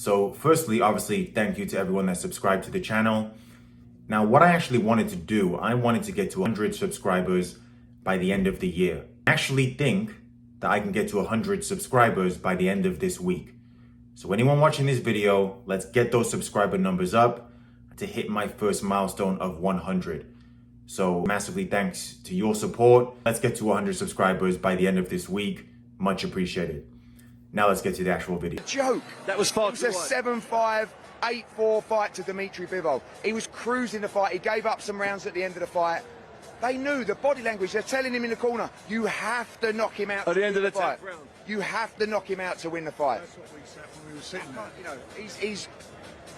So firstly, obviously, thank you to everyone that subscribed to the channel. Now, what I actually wanted to do, I wanted to get to 100 subscribers by the end of the year. I actually think that I can get to 100 subscribers by the end of this week. So anyone watching this video, let's get those subscriber numbers up to hit my first milestone of 100. So massively thanks to your support. Let's get to 100 subscribers by the end of this week. Much appreciated. Now let's get to the actual video. Joke. That was far It was too a wide. 7-5, 8-4 fight to Dmitry Bivol. He was cruising the fight. He gave up some rounds at the end of the fight. They knew the body language. They're telling him in the corner, you have to knock him out At to the end win of the fight. 10th round. You have to knock him out to win the fight. That's what we said when we were sitting there. You know, he's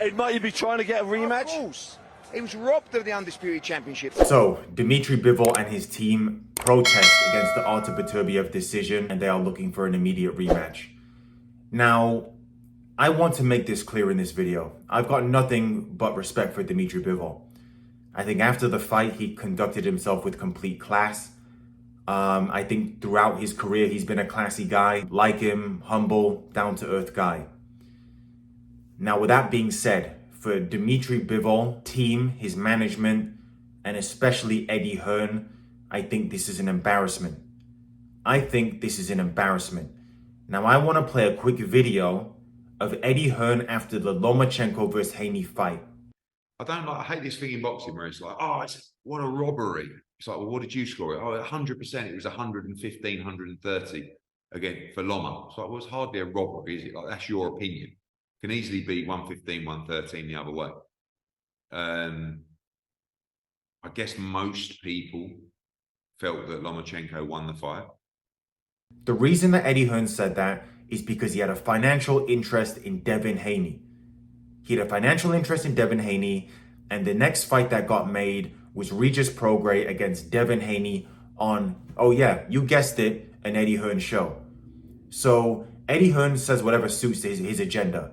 It might be trying to get a of rematch. course. He was robbed of the Undisputed Championship. So Dmitry Bivol and his team protest against the Artur Beterbiev decision, and they are looking for an immediate rematch. Now, I want to make this clear in this video. I've got nothing but respect for Dmitry Bivol. I think after the fight, he conducted himself with complete class. I think throughout his career, he's been a classy guy, like him, humble, down-to-earth guy. Now, with that being said, for Dmitry Bivol, team, his management, and especially Eddie Hearn, I think this is an embarrassment. I think this is an embarrassment. Now, I want to play a quick video of Eddie Hearn after the Lomachenko versus Haney fight. I hate this thing in boxing where it's like, oh, what a robbery. It's like, well, what did you score it? Oh, 100%. It was 115, 130 again for Loma. It's like, well, it's hardly a robbery, is it? Like, that's your opinion. Can easily be 115, 113 the other way. I guess most people felt that Lomachenko won the fight. The reason that Eddie Hearn said that is because he had a financial interest in Devin Haney. He had a financial interest in Devin Haney, and the next fight that got made was Regis Prograis against Devin Haney on, oh yeah, you guessed it, an Eddie Hearn show. So Eddie Hearn says whatever suits his agenda.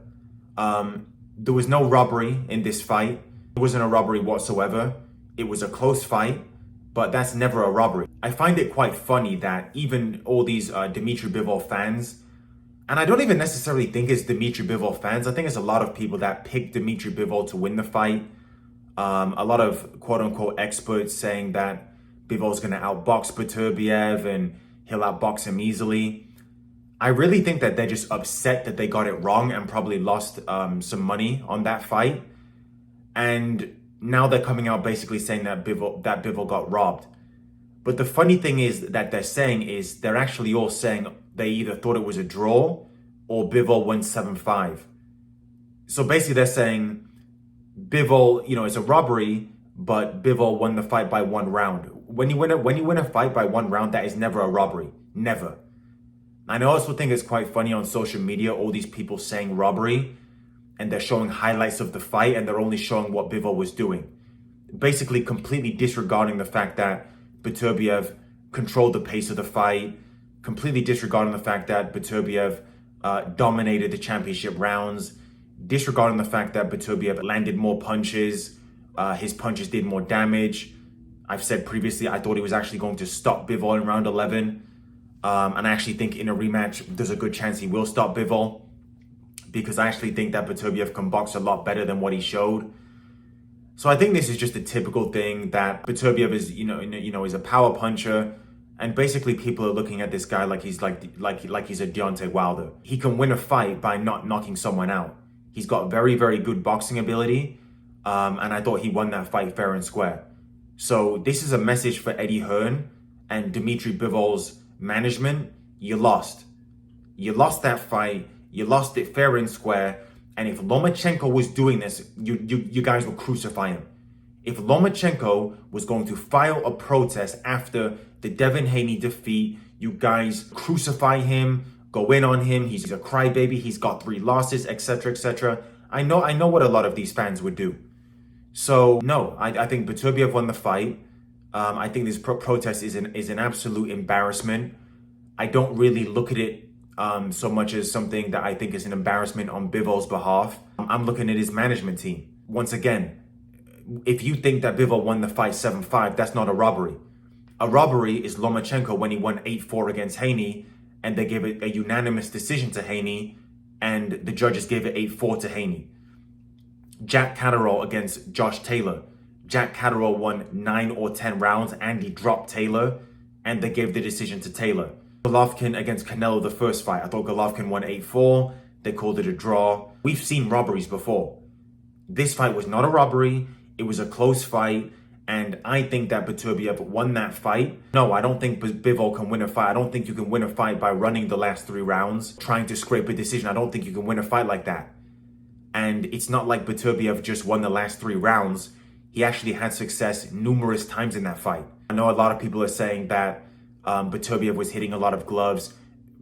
There was no robbery in this fight. It wasn't a robbery whatsoever. It was a close fight, but that's never a robbery. I find it quite funny that even all these Dmitry Bivol fans, and I don't even necessarily think it's Dmitry Bivol fans. I think it's a lot of people that picked Dmitry Bivol to win the fight. A lot of quote-unquote experts saying that Bivol's going to outbox Beterbiev and he'll outbox him easily. I really think that they're just upset that they got it wrong and probably lost some money on that fight. And now they're coming out basically saying that Bivol got robbed. But the funny thing is that they're actually all saying they either thought it was a draw or Bivol won 7-5. So basically they're saying Bivol, it's a robbery, but Bivol won the fight by 1 round. When you win a fight by 1 round, that is never a robbery. Never. And I also think it's quite funny on social media, all these people saying robbery, and they're showing highlights of the fight, and they're only showing what Bivol was doing. Basically completely disregarding the fact that Beterbiev controlled the pace of the fight, completely disregarding the fact that Beterbiev dominated the championship rounds, disregarding the fact that Beterbiev landed more punches, his punches did more damage. I've said previously, I thought he was actually going to stop Bivol in round 11. And I actually think in a rematch, there's a good chance he will stop Bivol, because I actually think that Beterbiev can box a lot better than what he showed. So I think this is just a typical thing that Beterbiev is, is a power puncher, and basically people are looking at this guy like he's like he's a Deontay Wilder. He can win a fight by not knocking someone out. He's got very, very good boxing ability, and I thought he won that fight fair and square. So this is a message for Eddie Hearn and Dmitry Bivol's management. You lost. You lost that fight. You lost it fair and square. And if Lomachenko was doing this, you guys would crucify him. If Lomachenko was going to file a protest after the Devin Haney defeat, you guys crucify him, go in on him. He's a crybaby. He's got 3 losses, etc., etc. I know what a lot of these fans would do. So no, I think Beterbiev won the fight. I think this protest is an absolute embarrassment. I don't really look at it so much as something that I think is an embarrassment on Bivol's behalf. I'm looking at his management team. Once again, if you think that Bivol won the fight 7-5, that's not a robbery. A robbery is Lomachenko when he won 8-4 against Haney, and they gave it a unanimous decision to Haney, and the judges gave it 8-4 to Haney. Jack Catterall against Josh Taylor. Jack Catterall won 9 or 10 rounds and he dropped Taylor, and they gave the decision to Taylor. Golovkin against Canelo, the first fight. I thought Golovkin won 8-4. They called it a draw. We've seen robberies before. This fight was not a robbery. It was a close fight. And I think that Beterbiev won that fight. No, I don't think Bivol can win a fight. I don't think you can win a fight by running the last 3 rounds, trying to scrape a decision. I don't think you can win a fight like that. And it's not like Beterbiev just won the last 3 rounds. He actually had success numerous times in that fight. I know a lot of people are saying that Beterbiev was hitting a lot of gloves,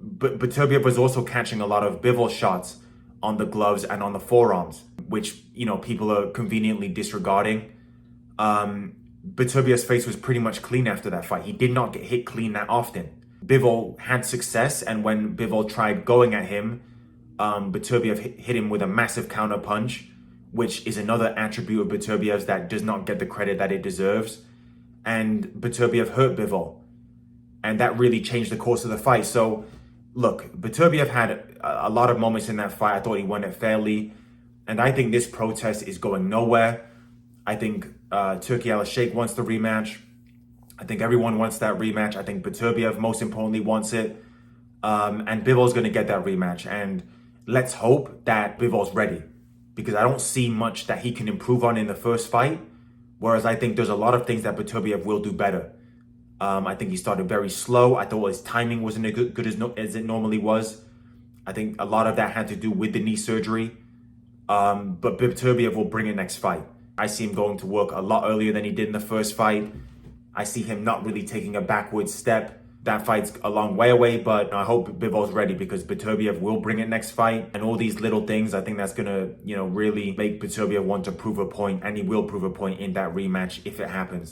but Beterbiev was also catching a lot of Bivol shots on the gloves and on the forearms, which, you know, people are conveniently disregarding. Beterbiev's face was pretty much clean after that fight. He did not get hit clean that often. Bivol had success, and when Bivol tried going at him, Beterbiev hit him with a massive counter punch, which is another attribute of Beterbiev's that does not get the credit that it deserves. And Beterbiev hurt Bivol, and that really changed the course of the fight. So, look, Beterbiev had a lot of moments in that fight. I thought he won it fairly, and I think this protest is going nowhere. I think Turki Al-Sheikh wants the rematch. I think everyone wants that rematch. I think Beterbiev, most importantly, wants it. And Bivol's going to get that rematch. And let's hope that Bivol's ready, because I don't see much that he can improve on in the first fight. Whereas I think there's a lot of things that Beterbiev will do better. I think he started very slow. I thought his timing wasn't as good as it normally was. I think a lot of that had to do with the knee surgery. But Beterbiev will bring it next fight. I see him going to work a lot earlier than he did in the first fight. I see him not really taking a backward step. That fight's a long way away, but I hope Bivol's ready, because Beterbiev will bring it next fight. And all these little things, I think that's going to, really make Beterbiev want to prove a point, and he will prove a point in that rematch if it happens.